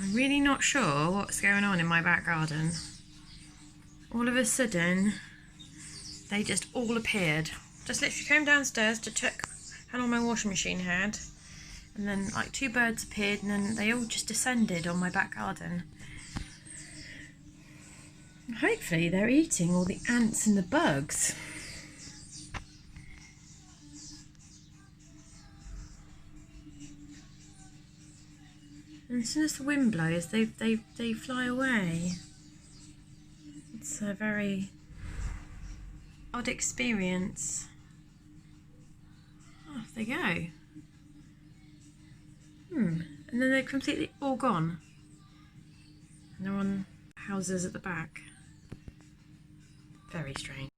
I'm really not sure what's going on in my back garden. All of a sudden, they just all appeared. Just literally came downstairs to check how long my washing machine had, and then like 2 birds appeared, and then they all just descended on my back garden. Hopefully they're eating all the ants and the bugs. And as soon as the wind blows, they fly away. It's a very odd experience. Oh, off they go. And then they're completely all gone. And they're on houses at the back. Very strange.